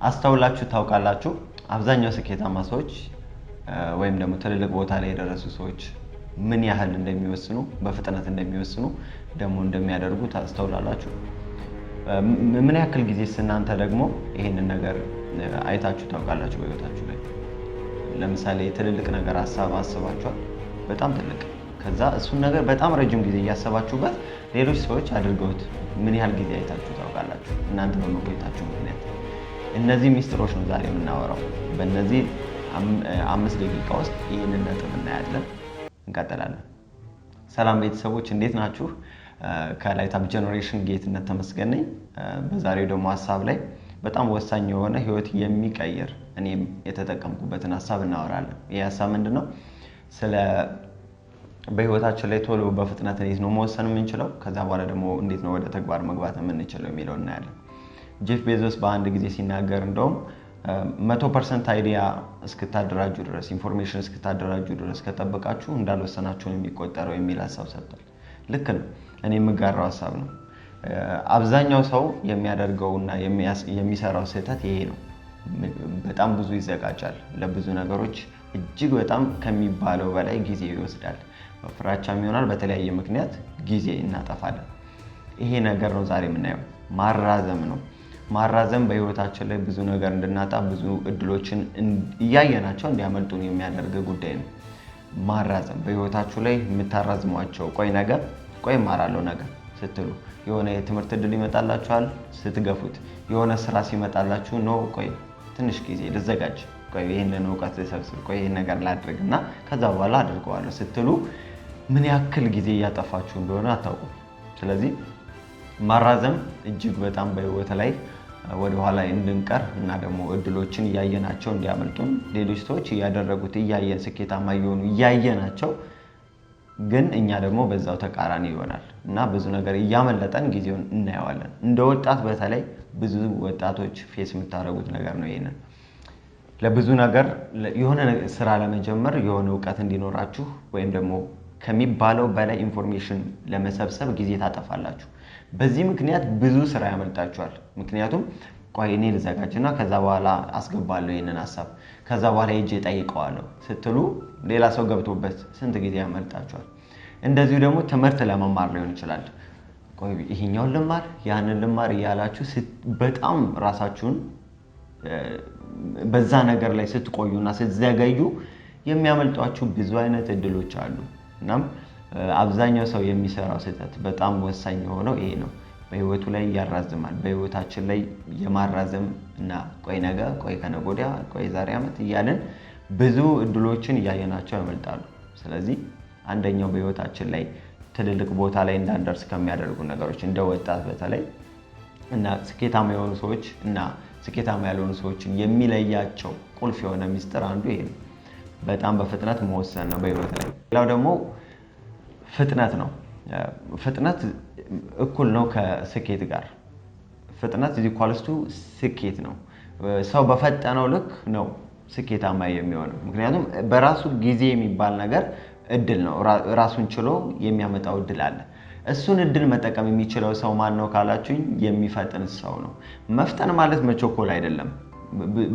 አስተውላችሁ ታውቃላችሁ? አብዛኛው ስኬታማ ሰዎች ወይም ደግሞ ትልልቅ ቦታ ላይ የደረሱ ሰዎች ምን ያህል እንደሚወስኑ በፍጥነት እንደሚወስኑ ደግሞ እንደሚያደርጉ ታስተውላላችሁ? ምን ያክል ጊዜስ እናንተ ደግሞ ይሄንን ነገር አይታችሁ ታውቃላችሁ በህይወታችሁ ላይ? ለምሳሌ ትልልቅ ነገር አስባችኋል? በጣም ትልቅ ከዛ እሱን ነገር በጣም ረጅም ጊዜ እያሰባችሁበት ሌሎች ሰዎች አድርገውት ምን ያህል ጊዜ አይታችሁ ታውቃላችሁ? እናንተ በመቆየታችሁ ምክንያት እነዚህ ሚስጥሮች ነው ዛሬ የምናወራው። በእነዚህ 5 ደቂቃ ውስጥ ይህንን ነጥብ እናያለን። እንቀጥላለን። ሰላም ቤተሰቦች እንዴት ናችሁ? ከላይት አፕ ጀነሬሽን ጌትነት ተመስገን ነኝ። በዛሬው ደግሞ ሐሳብ ላይ በጣም ወሳኝ የሆነ ህይወት የሚቀይር እኔም የተጠቀምኩበትን ሐሳብ እናወራለን። ይሄ ሐሳብ ምንድነው? ስለ በህይወታችን ላይ ቶሎ በፍጥነት እንዴት ነው መወሰን የምንችለው፣ ከዛ በኋላ ደግሞ እንዴት ነው ወደ ተግባር መግባት የምንችለው የሚለው እናያለን። ጄፍ ቤዞስ በአንድ ጊዜ ሲናገር እንደውም 100% አይዲያ እስክታደራጁ ድረስ ኢንፎርሜሽን እስክታደራጁ ድረስ ከጠበቃችሁ እንዳልወሰናችሁ ነው የሚቆጠረው የሚል ሐሳብ ሰጥቷል። ልክ ነው። እኔ የምጋራው ሐሳብ ነው። አብዛኛው ሰው የሚያደርገውና የሚሰራው ስህተት ይሄ ነው። በጣም ብዙ ይዘጋጃል ለብዙ ነገሮች፣ እጅግ በጣም ከሚባለው በላይ ጊዜ ይወስዳል። በፍራቻም ይሆናል በተለያየ ምክንያት ጊዜ እናጠፋለን። ይሄ ነገር ነው ዛሬ የምናየው። ማራዘም ነው። ማራዘም በህይወታችን ላይ ብዙ ነገር እንድናጣ ብዙ እድሎችን እያየናቸው እንዲያመልጡን የሚያደርግ ጉዳይ ነው። ማራዘም በህይወታችሁ ላይ የምታራዝሟቸው ቆይ እማራለሁ ነገር ስትሉ የሆነ የትምህርት እድል ይመጣላችኋል። ስትገፉት የሆነ ስራ ሲመጣላችሁ ነው ቆይ ትንሽ ጊዜ ልዘጋጅ፣ ቆይ ይሄንን ዕውቀት ልሰብስብ፣ ቆይ ይሄን ነገር ላድርግና ከዛ በኋላ አድርገዋለሁ ስትሉ ምን ያክል ጊዜ እያጠፋችሁ እንደሆነ አታውቁም። ስለዚህ ማራዘም እጅግ በጣም በህይወት ላይ ወደ ኋላ እንድንቀር እና ደግሞ እድሎችን እያየናቸው እንዲያመልጡን ሌሎች ሰዎች እያደረጉት እያየን ስኬታማ እየሆኑ እያየናቸው ግን እኛ ደግሞ በዛው ተቃራኒ ይሆናል እና ብዙ ነገር እያመለጠን ጊዜውን እናየዋለን። እንደ ወጣት በተለይ ብዙ ወጣቶች ፌስ የምታደርጉት ነገር ነው። ይሄንን ለብዙ ነገር የሆነ ስራ ለመጀመር የሆነ ዕውቀት እንዲኖራችሁ ወይም ደግሞ ከሚባለው በላይ ኢንፎርሜሽን ለመሰብሰብ ጊዜ ታጠፋላችሁ። በዚህ ምክንያት ብዙ ስራ ያመልጣችኋል። ምክንያቱም ቆይ እኔ ልዘጋጅና ከዛ በኋላ አስገባለሁ ይሄንን ሐሳብ ከዛ በኋላ ሄጄ ጠይቀዋለሁ ስትሉ ሌላ ሰው ገብቶበት ስንት ጊዜ ያመልጣችኋል። እንደዚሁ ደግሞ ትምህርት ለመማር ሊሆን ይችላል። ቆይ ይሄኛውን ልማር ያንን ልማር እያላችሁ በጣም ራሳችሁን በዛ ነገር ላይ ስትቆዩና ስትዘገዩ የሚያመልጧችሁ ብዙ አይነት እድሎች አሉ። እናም አብዛኛው ሰው የሚሰራው ስህተት በጣም ወሳኝ የሆነው ይሄ ነው። በህይወቱ ላይ ያራዝማል። በህይወታችን ላይ የማራዘም እና ቆይ ነገ፣ ቆይ ከነገ ወዲያ፣ ቆይ ዛሬ ዓመት እያልን ብዙ እድሎችን እያየናቸው ያመልጣሉ። ስለዚህ አንደኛው በህይወታችን ላይ ትልልቅ ቦታ ላይ እንዳንደርስ ከሚያደርጉ ነገሮች እንደ ወጣት በተለይ እና ስኬታማ የሆኑ ሰዎች እና ስኬታማ ያልሆኑ ሰዎችን የሚለያቸው ቁልፍ የሆነ ሚስጥር አንዱ ይሄ ነው። በጣም በፍጥነት መወሰን ነው በህይወት ላይ። ሌላው ደግሞ ፍጥነት ነው። ፍጥነት እኩል ነው ከስኬት ጋር። ፍጥነት = ስኬት ነው። ሰው በፈጠነው ልክ ነው ስኬታማ የሚሆነው። ምክንያቱም በራሱ ጊዜ የሚባል ነገር እድል ነው። ራሱን ችሎ የሚያመጣው እድል አለ። እሱን እድል መጠቀም የሚችለው ሰው ማን ነው ካላችሁኝ፣ የሚፈጥን ሰው ነው። መፍጠን ማለት መቸኮል አይደለም።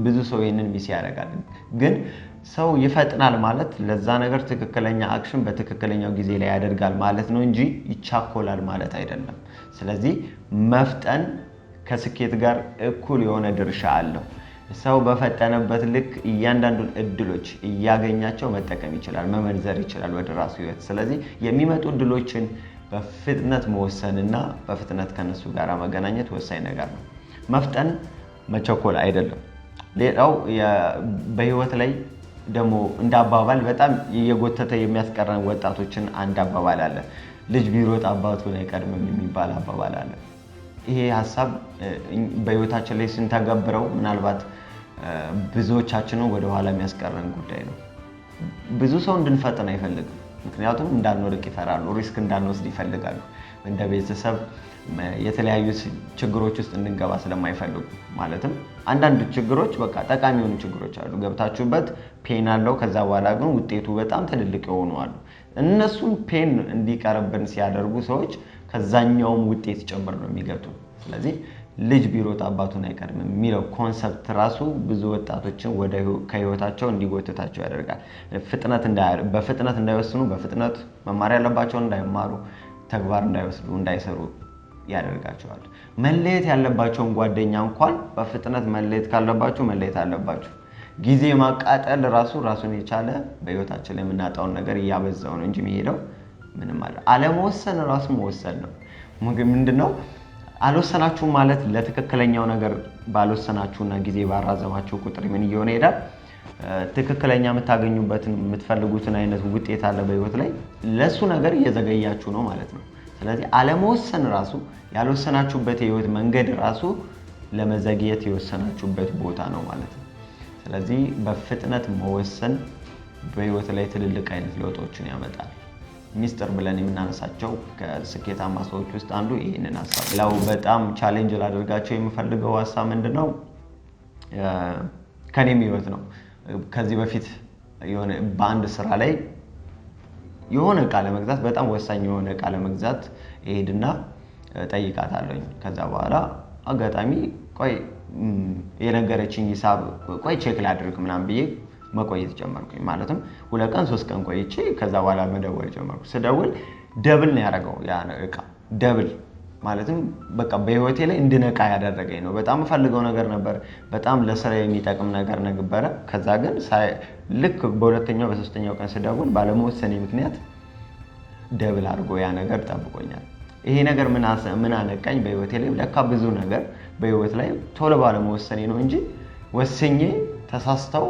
ብዙ ሰው ይሄንን ሚስ ያደርጋል። ግን ሰው ይፈጥናል ማለት ለዛ ነገር ትክክለኛ አክሽን በትክክለኛው ጊዜ ላይ ያደርጋል ማለት ነው እንጂ ይቻኮላል ማለት አይደለም። ስለዚህ መፍጠን ከስኬት ጋር እኩል የሆነ ድርሻ አለው። ሰው በፈጠነበት ልክ እያንዳንዱን እድሎች እያገኛቸው መጠቀም ይችላል፣ መመንዘር ይችላል ወደ ራሱ ህይወት። ስለዚህ የሚመጡ እድሎችን በፍጥነት መወሰንና በፍጥነት ከነሱ ጋር መገናኘት ወሳኝ ነገር ነው። መፍጠን መቸኮል አይደለም። ሌላው በህይወት ላይ ደግሞ እንደ አባባል በጣም እየጎተተ የሚያስቀረን ወጣቶችን አንድ አባባል አለ። ልጅ ቢሮጥ አባቱን አይቀድምም የሚባል አባባል አለ። ይሄ ሐሳብ በህይወታችን ላይ ስንተገብረው ምናልባት ብዙዎቻችንን ወደ ኋላ የሚያስቀረን ጉዳይ ነው። ብዙ ሰው እንድንፈጥን አይፈልግም። ምክንያቱም እንዳንወድቅ ይፈራሉ፣ ሪስክ እንዳንወስድ ይፈልጋሉ። እንደ ቤተሰብ የተለያዩ ችግሮች ውስጥ እንድንገባ ስለማይፈልጉ ማለትም አንዳንድ ችግሮች በቃ ጠቃሚ የሆኑ ችግሮች አሉ፣ ገብታችሁበት ፔን አለው። ከዛ በኋላ ግን ውጤቱ በጣም ትልልቅ የሆኑ አሉ። እነሱን ፔን እንዲቀርብን ሲያደርጉ ሰዎች ከዛኛውም ውጤት ጭምር ነው የሚገቱ። ስለዚህ ልጅ ቢሮጥ አባቱን አይቀድምም የሚለው ኮንሰፕት ራሱ ብዙ ወጣቶችን ወደ ከህይወታቸው እንዲጎትታቸው ያደርጋል። በፍጥነት እንዳይወስኑ፣ በፍጥነት መማር ያለባቸውን እንዳይማሩ፣ ተግባር እንዳይወስዱ፣ እንዳይሰሩ ያደርጋቸዋል። መለየት ያለባቸውን ጓደኛ እንኳን በፍጥነት መለየት ካለባችሁ መለየት አለባችሁ። ጊዜ ማቃጠል ራሱን የቻለ በህይወታችን ላይ የምናጣውን ነገር እያበዛው ነው እንጂ የሚሄደው ምንም አለመወሰን ራሱ መወሰን ነው። ምንድነው አልወሰናችሁም ማለት? ለትክክለኛው ነገር ባልወሰናችሁና ጊዜ ባራዘማችሁ ቁጥር ምን እየሆነ ይሄዳል? ትክክለኛ የምታገኙበትን የምትፈልጉትን አይነት ውጤት አለ በህይወት ላይ ለሱ ነገር እየዘገያችሁ ነው ማለት ነው። ስለዚህ አለመወሰን ራሱ ያልወሰናችሁበት የህይወት መንገድ ራሱ ለመዘግየት የወሰናችሁበት ቦታ ነው ማለት ነው። ስለዚህ በፍጥነት መወሰን በህይወት ላይ ትልልቅ አይነት ለውጦችን ያመጣል። ሚስጥር ብለን የምናነሳቸው ከስኬታማ ሰዎች ውስጥ አንዱ ይሄንን ሐሳብ ነው። በጣም ቻሌንጅ ላደርጋቸው የምፈልገው ሐሳብ ምንድነው? ከኔም ህይወት ነው። ከዚህ በፊት የሆነ በአንድ ስራ ላይ የሆነ ዕቃ ለመግዛት በጣም ወሳኝ የሆነ ዕቃ ለመግዛት እሄድና ጠይቃታለሁኝ። ከዛ በኋላ አጋጣሚ ቆይ የነገረችኝ ሂሳብ ቆይ ቼክ ላድርግ ምናምን ብዬ መቆየት ጀመርኩኝ። ማለትም 2 ቀን 3 ቀን ቆይቼ ከዛ በኋላ መደወል ጀመርኩ። ስደውል ደብል ነው ያደረገው ያ ዕቃ ደብል። ማለትም በቃ በህይወቴ ላይ እንድነቃ ያደረገኝ ነው። በጣም ፈልገው ነገር ነበር፣ በጣም ለስራ የሚጠቅም ነገር ነበረ። ከዛ ግን ልክ በሁለተኛው በሶስተኛው ቀን ስደውል ባለመወሰኔ ምክንያት ደብል አድርጎ ያ ነገር ጠብቆኛል። ይሄ ነገር ምን አነቃኝ? በህይወቴ ላይ ለካ ብዙ ነገር በህይወት ላይ ቶሎ ባለመወሰኔ ነው እንጂ ወስኜ ተሳስተው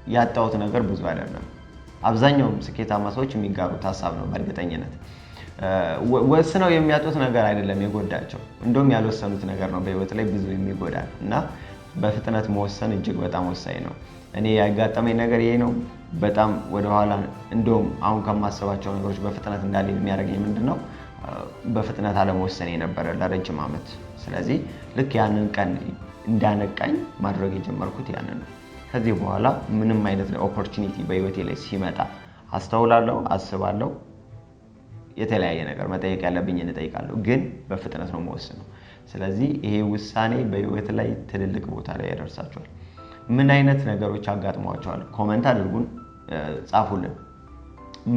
ያጣሁት ነገር ብዙ አይደለም። አብዛኛው ስኬታማ ሰዎች የሚጋሩት ሐሳብ ነው። በእርግጠኝነት ወስነው የሚያጡት ነገር አይደለም የጎዳቸው፣ እንደውም ያልወሰኑት ነገር ነው በህይወት ላይ ብዙ የሚጎዳል። እና በፍጥነት መወሰን እጅግ በጣም ወሳኝ ነው። እኔ ያጋጠመኝ ነገር ይሄ ነው። በጣም ወደኋላ እንደውም አሁን ከማስባቸው ነገሮች በፍጥነት እንዳልሄድ የሚያደርገኝ ምንድነው? በፍጥነት አለመወሰን የነበረ ለረጅም ዓመት። ስለዚህ ልክ ያንን ቀን እንዳነቃኝ ማድረግ የጀመርኩት ያንን ነው። ከዚህ በኋላ ምንም አይነት ኦፖርቹኒቲ በህይወቴ ላይ ሲመጣ አስተውላለሁ፣ አስባለሁ። የተለያየ ነገር መጠየቅ ያለብኝን እጠይቃለሁ፣ ግን በፍጥነት ነው የምወስነው። ስለዚህ ይሄ ውሳኔ በህይወት ላይ ትልልቅ ቦታ ላይ ያደርሳቸዋል። ምን አይነት ነገሮች አጋጥሟቸዋል? ኮሜንት አድርጉን፣ ጻፉልን።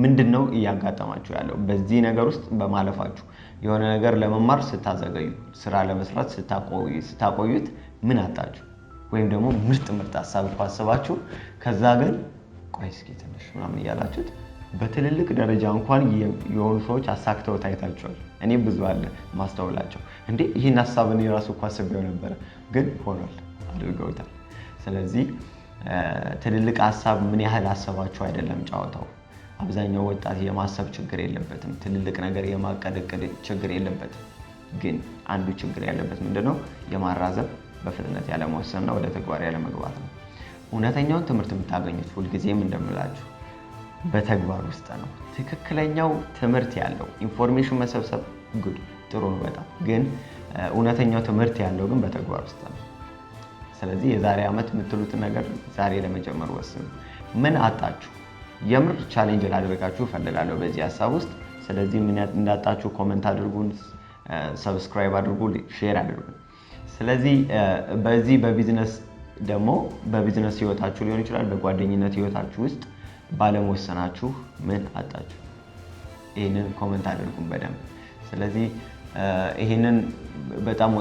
ምንድነው እያጋጠማችሁ ያለው? በዚህ ነገር ውስጥ በማለፋችሁ የሆነ ነገር ለመማር ስታዘገዩ፣ ስራ ለመስራት ስታቆዩት ምን አጣችሁ? ወይም ደግሞ ምርጥ ሐሳብ አስባችሁ ከዛ ግን ቆይ እስኪ ትንሽ ምናምን እያላችሁት በትልልቅ ደረጃ እንኳን የሆኑ ሰዎች አሳክተው ታይታችኋል። እኔ ብዙ አለ ማስተውላቸው እንዴ ይህን ሐሳብ እኔ ራሱ እኮ አስቤው ነበረ ግን ሆኗል፣ አድርገውታል። ስለዚህ ትልልቅ ሐሳብ ምን ያህል አሰባችሁ አይደለም ጨዋታው። አብዛኛው ወጣት የማሰብ ችግር የለበትም፣ ትልልቅ ነገር የማቀድ ችግር የለበትም። ግን አንዱ ችግር ያለበት ምንድነው? የማራዘም በፍጥነት ያለመወሰንና ወደ ተግባር ያለመግባት ነው። እውነተኛውን ትምህርት የምታገኙት ሁልጊዜም እንደምላችሁ በተግባር ውስጥ ነው። ትክክለኛው ትምህርት ያለው ኢንፎርሜሽን መሰብሰብ ጉድ ጥሩ ነው በጣም ግን እውነተኛው ትምህርት ያለው ግን በተግባር ውስጥ ነው። ስለዚህ የዛሬ ዓመት የምትሉትን ነገር ዛሬ ለመጀመር ወስኑ። ምን አጣችሁ? የምር ቻሌንጅ ላደርጋችሁ እፈልጋለሁ በዚህ ሐሳብ ውስጥ። ስለዚህ ምን እንዳጣችሁ ኮሜንት አድርጉን፣ ሰብስክራይብ አድርጉ፣ ሼር አድርጉ። ስለዚህ በዚህ በቢዝነስ ህይወታችሁ ሊሆን ይችላል፣ በጓደኝነት ህይወታችሁ ውስጥ ባለመወሰናችሁ ምን አጣችሁ? ይሄንን ኮሜንት አድርጉን በደንብ። ስለዚህ ይሄንን በጣም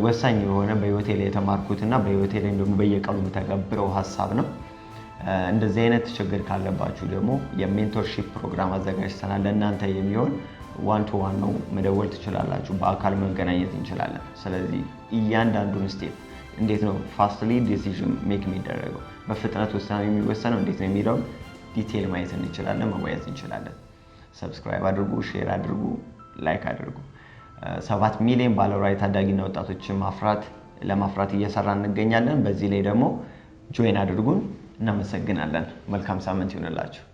ወሳኝ የሆነ በህይወቴ ላይ የተማርኩትና በህይወቴ ላይ ደግሞ በየቀኑ የምተገብረው ሐሳብ ነው። እንደዚህ አይነት ችግር ካለባችሁ ደግሞ የሜንቶርሺፕ ፕሮግራም አዘጋጅተናል ለእናንተ የሚሆን ዋን ቱ ዋን ነው። መደወል ትችላላችሁ፣ በአካል መገናኘት እንችላለን። ስለዚህ እያንዳንዱን ስቴፕ እንዴት ነው ፋስትሊ ዲሲዥን ሜክ የሚደረገው፣ በፍጥነት ውሳኔ የሚወሰነው እንዴት ነው የሚለውን ዲቴል ማየት እንችላለን፣ መወያየት እንችላለን። ሰብስክራይብ አድርጉ፣ ሼር አድርጉ፣ ላይክ አድርጉ። 7 ሚሊዮን ባለራዕይ ታዳጊና ወጣቶችን ለማፍራት እየሰራ እንገኛለን። በዚህ ላይ ደግሞ ጆይን አድርጉን። እናመሰግናለን። መልካም ሳምንት ይሁንላችሁ።